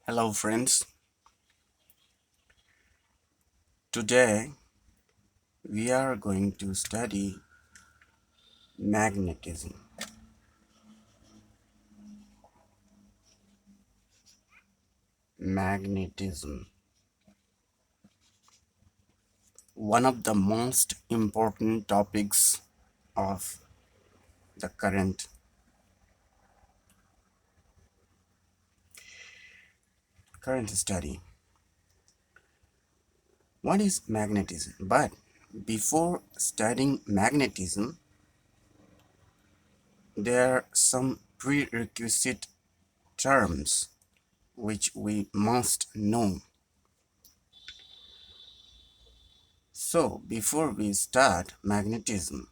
Hello friends, today we are going to study magnetism. Magnetism, one of the most important topics of the current study. What is magnetism? But before studying magnetism, there are some prerequisite terms which we must know. So before we start magnetism,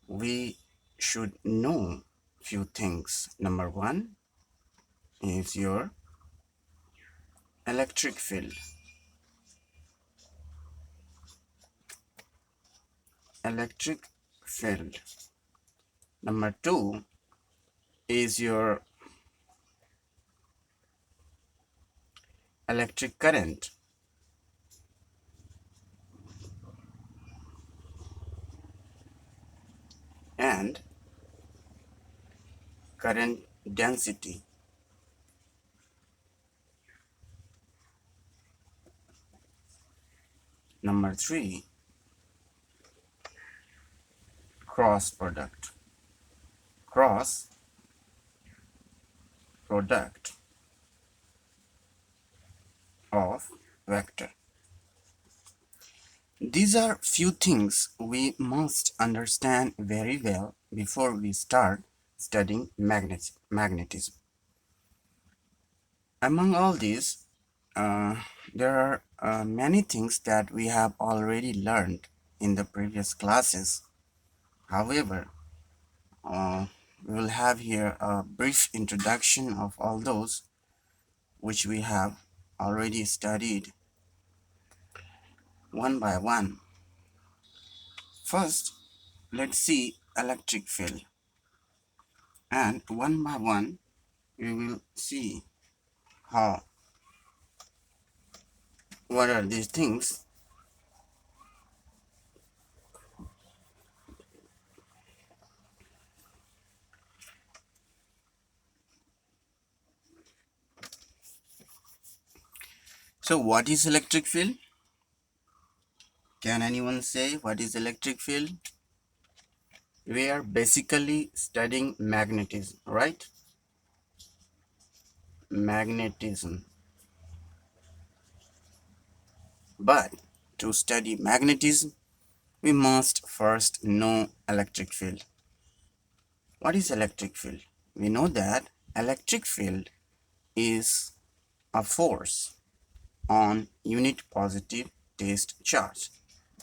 we should know few things. Number one is your electric field. Electric field. Number two is your electric current. And current density. Number three, cross product. Cross product of vector. These are few things we must understand very well before we start studying magnetism. Among all these, there are many things that we have already learned in the previous classes. However, we will have here a brief introduction of all those which we have already studied one by one. First, let's see electric field, and one by one we will see how what are these things. So what is electric field? Can anyone say what is electric field? We are basically studying magnetism, right? Magnetism. But to study magnetism, we must first know electric field. What is electric field? We know that electric field is a force on unit positive test charge.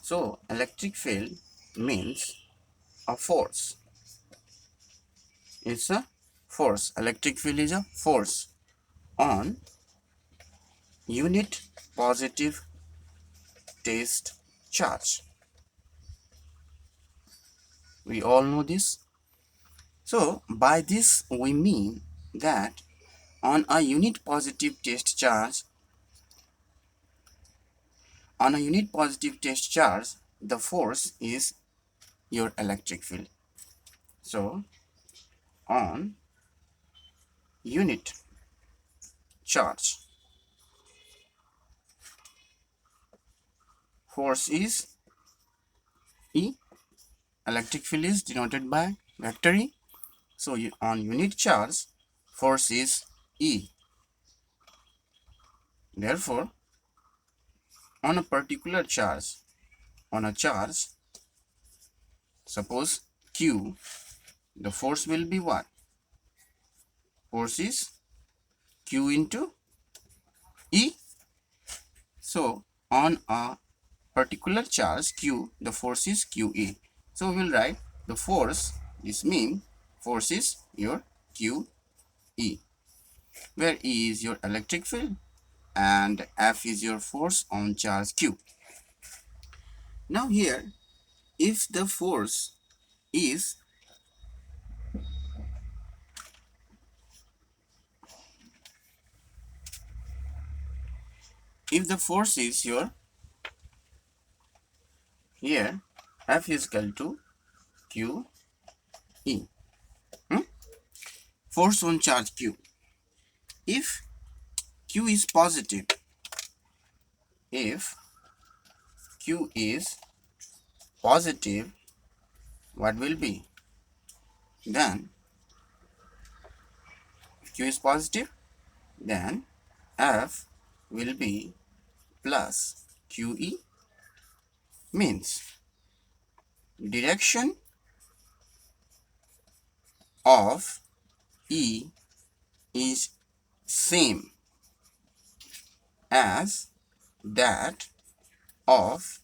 So electric field means a force. It's a force. Electric field is a force on unit positive test charge. We all know this. So by this we mean that on a unit positive test charge, the force is your electric field. So on unit charge, force is E. Electric field is denoted by vector E. So on unit charge, force is E. Therefore, on a particular charge, on a charge, suppose Q, the force will be what? Force is Q into E. So on a particular charge Q, the force is QE. So we will write the force, this means force is your QE, where E is your electric field and F is your force on charge Q. Now here, if the force is if the force is your here, F is equal to Q E. Force on charge Q. If Q is positive, if Q is positive, what will be? Then if Q is positive, then F will be plus QE, means direction of E is same as that of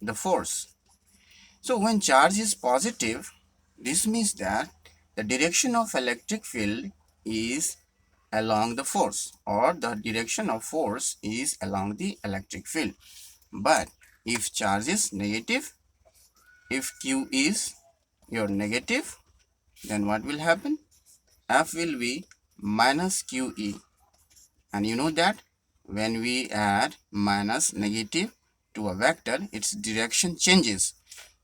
the force. So when charge is positive, this means that the direction of electric field is along the force, or the direction of force is along the electric field. But if charge is negative, if Q is your negative, then what will happen? F will be minus QE. And you know that when we add minus negative to a vector, its direction changes.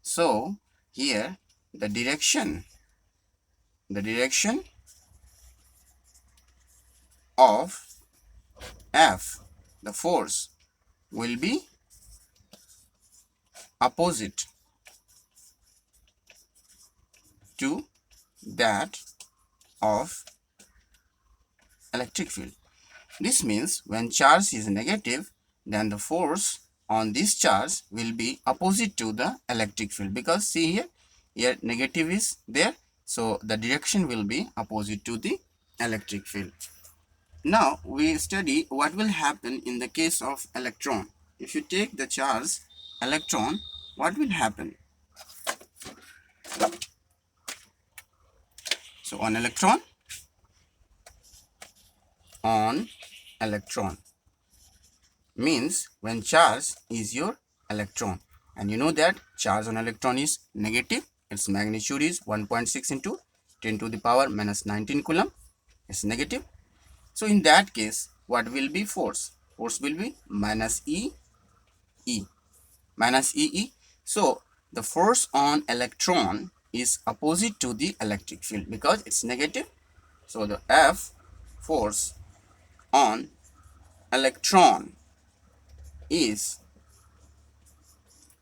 So here the direction of F, the force, will be opposite to that of electric field. This means when charge is negative, then the force on this charge will be opposite to the electric field, because see here negative is there, so the direction will be opposite to the electric field. Now we study what will happen in the case of electron. If you take the charge electron, what will happen? So on electron means when charge is your electron, and you know that charge on electron is negative, its magnitude is 1.6 into 10 to the power minus 19 coulomb. It's negative. So in that case, what will be force? Force will be minus E, minus EE. So the force on electron is opposite to the electric field because it's negative. So the F, force on electron, is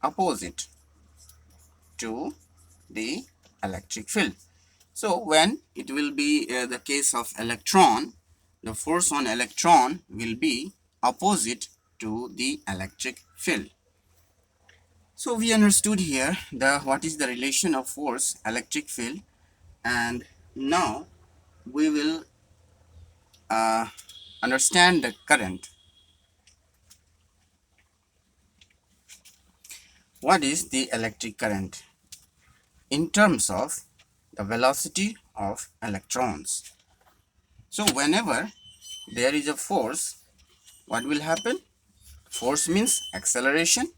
opposite to the electric field. So when it will be the case of electron, the force on electron will be opposite to the electric field. So we understood here what is the relation of force electric field, and now we will understand the current. What is the electric current? In terms of the velocity of electrons. So whenever there is a force, what will happen? Force means acceleration,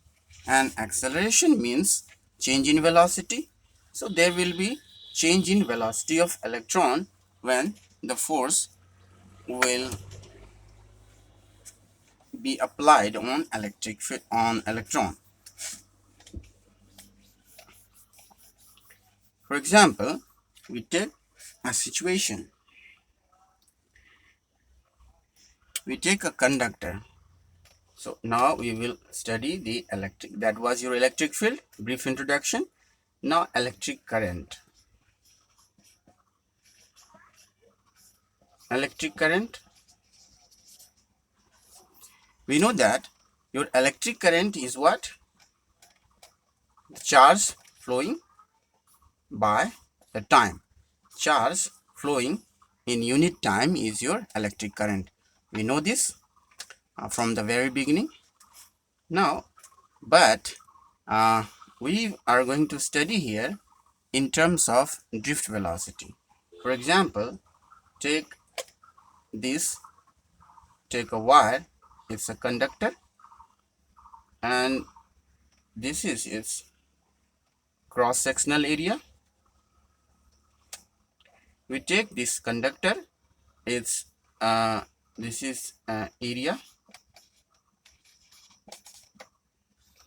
and acceleration means change in velocity. So there will be change in velocity of electron when the force will be applied on electron. For example, we take a situation. We take a conductor. So now we will study the electric. That was your electric field, brief introduction. Now electric current. Electric current. We know that your electric current is what? The charge flowing by the time. Charge flowing in unit time is your electric current. We know this from the very beginning. Now, but we are going to study here in terms of drift velocity. For example, take a wire, it's a conductor, and this is its cross-sectional area. We take this conductor, this is area,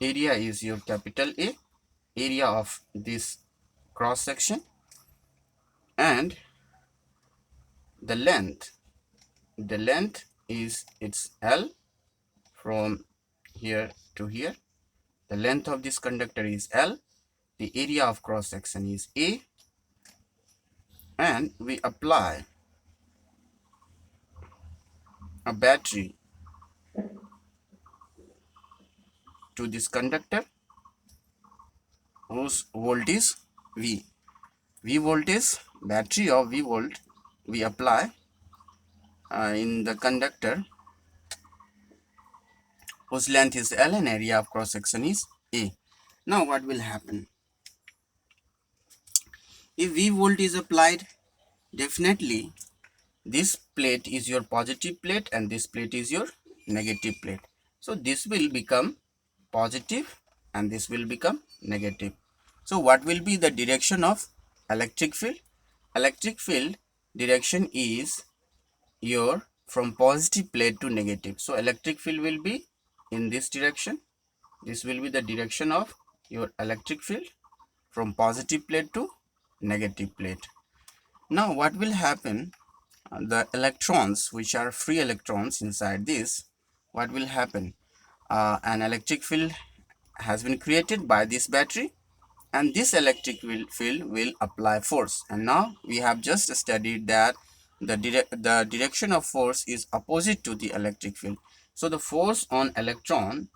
area is your capital A, area of this cross section, and the length is its L from here to here. The length of this conductor is L, the area of cross section is A, and we apply a battery to this conductor whose volt is V. V volt is battery of V volt we apply in the conductor whose length is L and area of cross section is A. Now what will happen? If V volt is applied, definitely this plate is your positive plate and this plate is your negative plate. So this will become positive and this will become negative. So what will be the direction of electric field? Electric field direction is your from positive plate to negative. So electric field will be in this direction. This will be the direction of your electric field from positive plate to negative plate. Now what will happen? The electrons, which are free electrons inside this, what will happen? An electric field has been created by this battery, and this electric field will apply force. And now we have just studied that the direction of force is opposite to the electric field. So the force on electron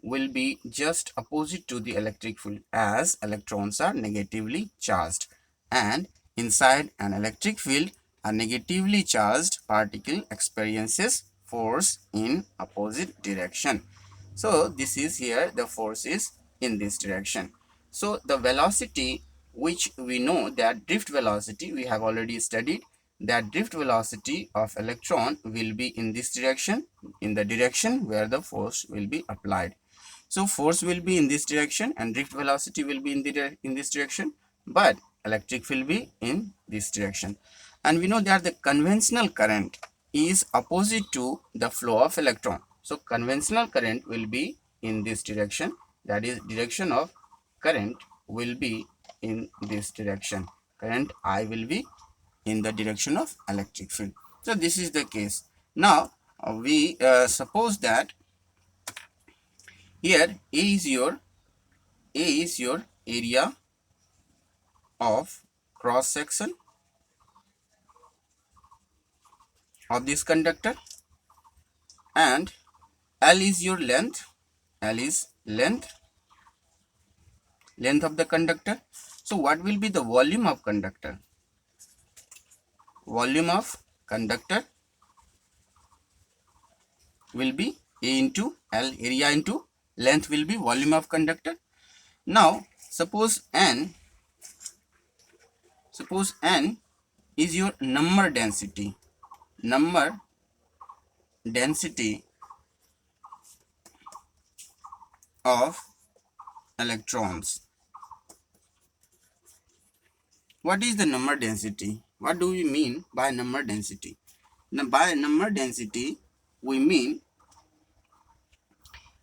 will be just opposite to the electric field, as electrons are negatively charged, and inside an electric field a negatively charged particle experiences force in opposite direction. So this is here, the force is in this direction. So the velocity, which we know that drift velocity, we have already studied that drift velocity of electron will be in this direction, in the direction where the force will be applied. So force will be in this direction and drift velocity will be in this direction, but electric field will be in this direction. And we know that the conventional current is opposite to the flow of electron. So conventional current will be in this direction, that is direction of current will be in this direction. Current I will be in the direction of electric field. So this is the case. Now we suppose that here A is your area of cross section of this conductor, and L is your length. L is length of the conductor. So what will be the volume of conductor? Volume of conductor will be A into L, area into length will be volume of conductor. Now suppose N is your number density of electrons. What is the number density? What do we mean by number density? Now, by number density, we mean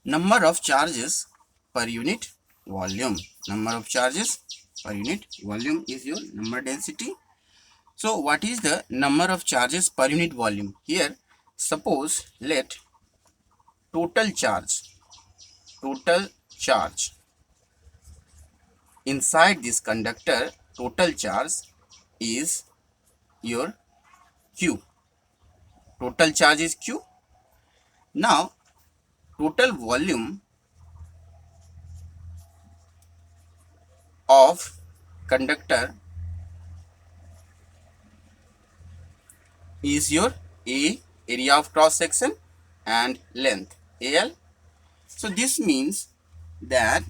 number of charges per unit volume. Number of charges per unit volume is your number density. So, what is the number of charges per unit volume? Here, suppose let total charge inside this conductor, total charge is your Q. Total charge is Q. Now, total volume of conductor is your A, area of cross section, and length AL. So this means that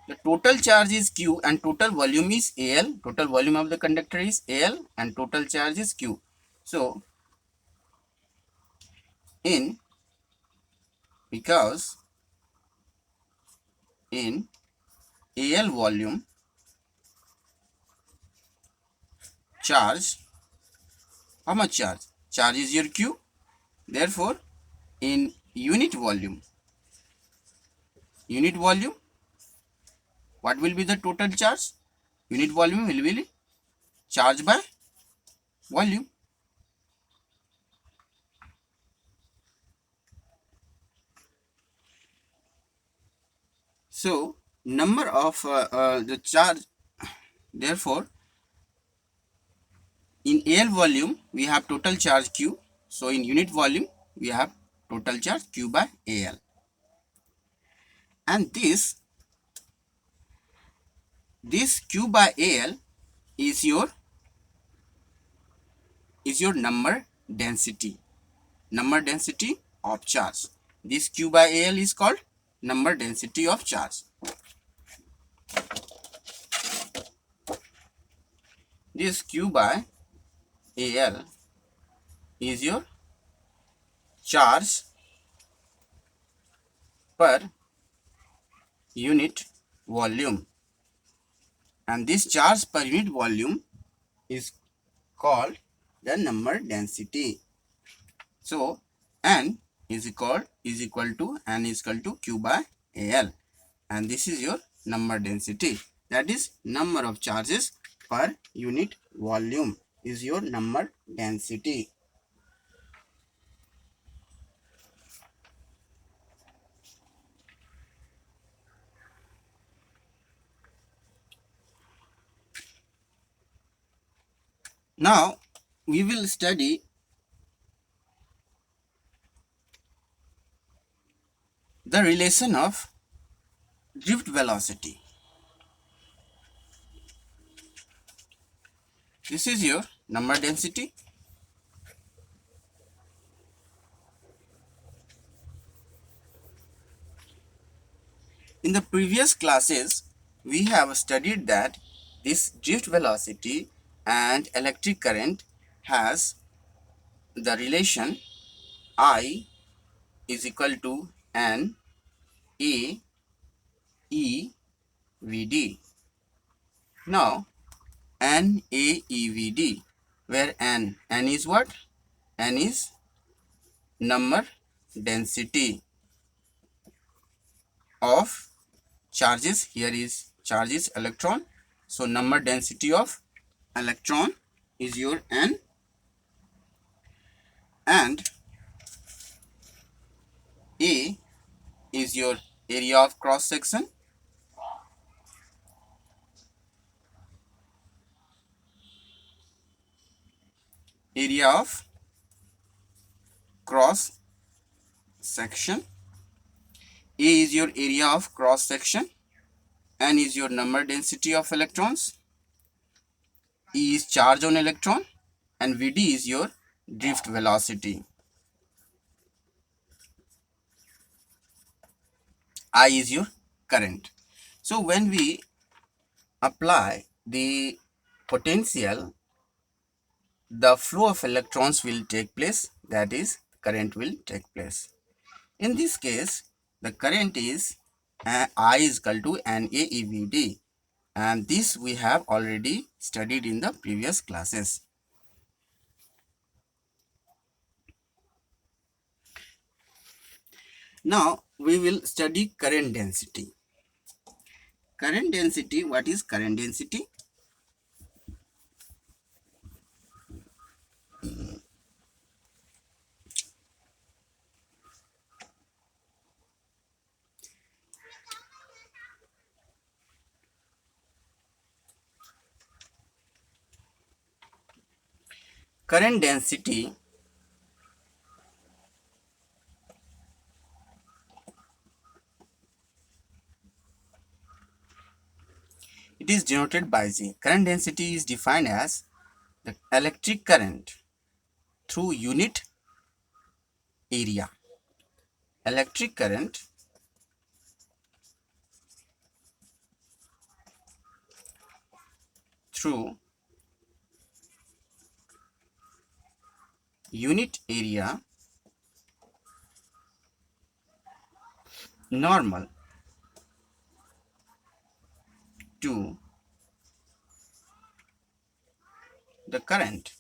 the total charge is Q and total volume is AL. Total volume of the conductor is AL and total charge is Q. So because in AL volume, charge, how much charge? Charge is your Q. Therefore, in unit volume. Unit volume, what will be the total charge? Unit volume will be charge by volume. So number of the charge, therefore in AL volume we have total charge Q. So in unit volume we have total charge Q by AL. And this Q by AL is your number density of charge. This Q by AL is called number density of charge. This Q by AL is your charge per unit volume, and this charge per unit volume is called the number density. So N is equal to Q by AL, and this is your number density, that is number of charges per unit volume is your number density. Now we will study the relation of drift velocity. This is your number density. In the previous classes, we have studied that this drift velocity and electric current has the relation I is equal to N A E V D. Now, N A E V D, where N is what? N is number density of charges. Here is charges electron. So number density of electron is your N, and A is your area of cross section. Area of cross section. A is your area of cross section. N is your number density of electrons. E is charge on electron, and Vd is your drift velocity. I is your current. So when we apply the potential, the flow of electrons will take place, that is current will take place. In this case, the current is I is equal to NaEVD, and this we have already studied in the previous classes. Now we will study current density. Current density, what is current density? Current density it is denoted by G. Current density is defined as the electric current through unit area. Electric current through unit area normal to the current.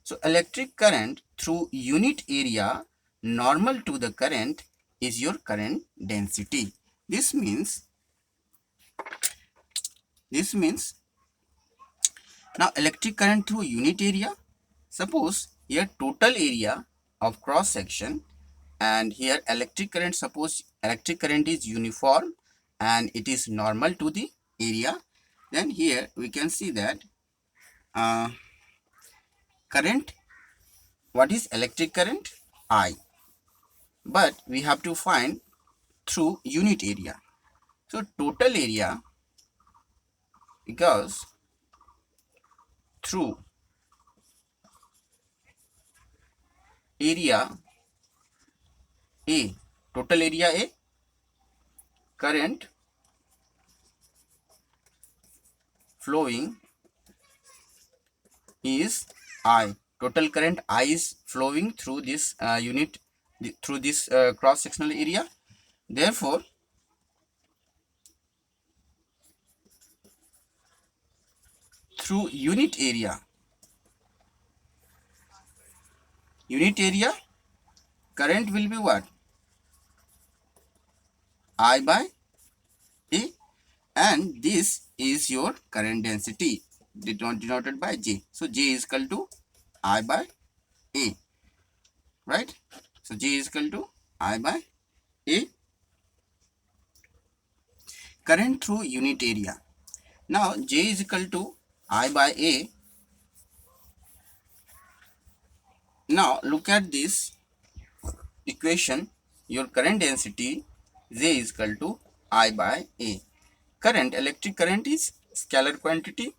So electric current through unit area normal to the current is your current density. This means now electric current through unit area. Suppose here total area of cross section, and here electric current, suppose electric current is uniform and it is normal to the area, then here we can see that current, what is electric current? I, but we have to find through unit area. So total area goes through area A, total area A, current flowing is I. Total current I is flowing through this through this cross sectional area. Therefore, through unit area current will be what? I by A, and this is your current density denoted by J. So J is equal to I by A, right? So J is equal to I by A, current through unit area. Now J is equal to I by A. Now look at this equation. Your current density J is equal to I by A. Current, electric current is scalar quantity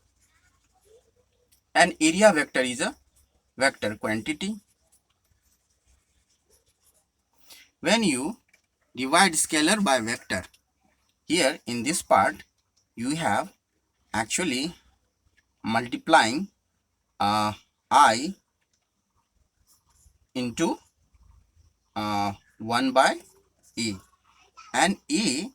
and area vector is a vector quantity. When you divide scalar by vector, here in this part you have actually multiplying I into 1 by A, and A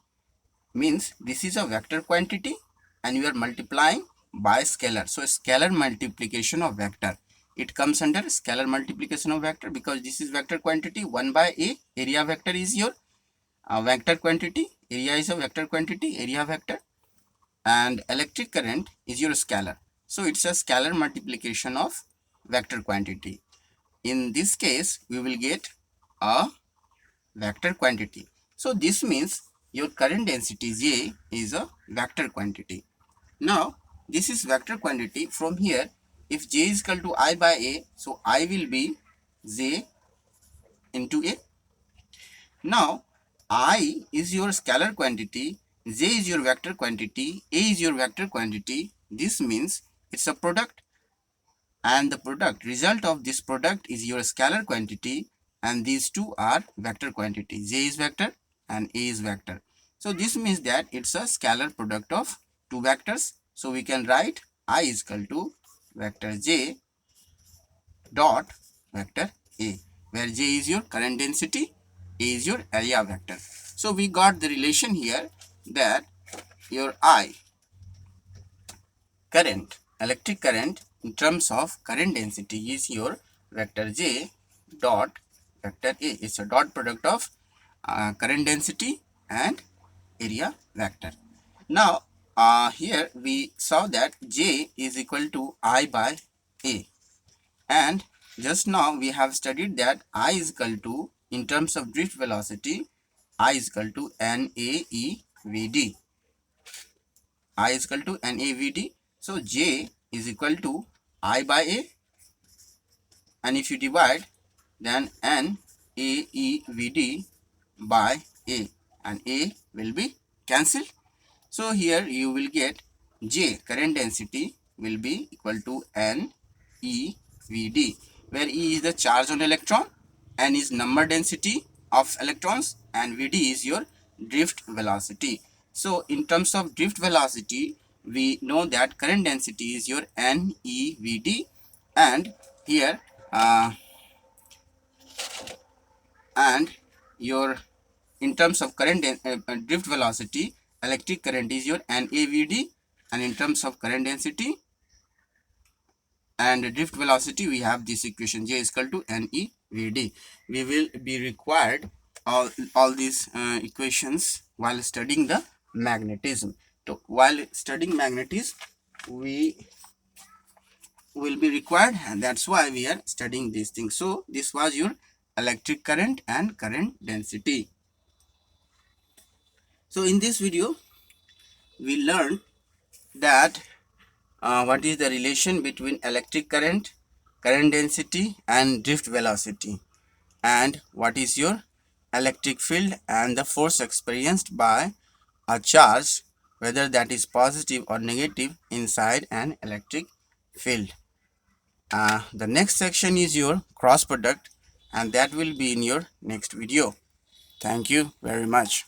means this is a vector quantity and you are multiplying by scalar. So scalar multiplication of vector, it comes under scalar multiplication of vector because this is vector quantity 1 by A. Area vector is your vector quantity, area is a vector quantity, area vector, and electric current is your scalar. So it's a scalar multiplication of vector quantity. In this case, we will get a vector quantity. So this means your current density J is a vector quantity. Now this is vector quantity. From here, if J is equal to I by A, so I will be J into A. Now I is your scalar quantity, J is your vector quantity, A is your vector quantity. This means it's a product, and the product, result of this product is your scalar quantity, and these two are vector quantity. J is vector and A is vector. So this means that it's a scalar product of two vectors. So we can write I is equal to vector J dot vector A, where J is your current density, A is your area vector. So we got the relation here that your I, current, electric current in terms of current density is your vector J dot vector A. It's a dot product of current density and area vector. Now here we saw that J is equal to I by A, and just now we have studied that I is equal to, in terms of drift velocity, I is equal to NAEVD. I is equal to NAVD. So J is equal to I by A, and if you divide, then NAEVD by A, and A will be cancelled. So here you will get J, current density, will be equal to NEVD, where E is the charge on electron, N is number density of electrons, and VD is your drift velocity. So in terms of drift velocity, we know that current density is your NEVD, and here and your, in terms of current drift velocity, electric current is your NAVD, and in terms of current density, and drift velocity, we have this equation, J is equal to NE VD. We will be required all these equations while studying the magnetism. So while studying magnetism, we will be required, and that's why we are studying these things. So this was your electric current and current density. So in this video, we learned that what is the relation between electric current, current density, and drift velocity, and what is your electric field and the force experienced by a charge, whether that is positive or negative, inside an electric field. The next section is your cross product, and that will be in your next video. Thank you very much.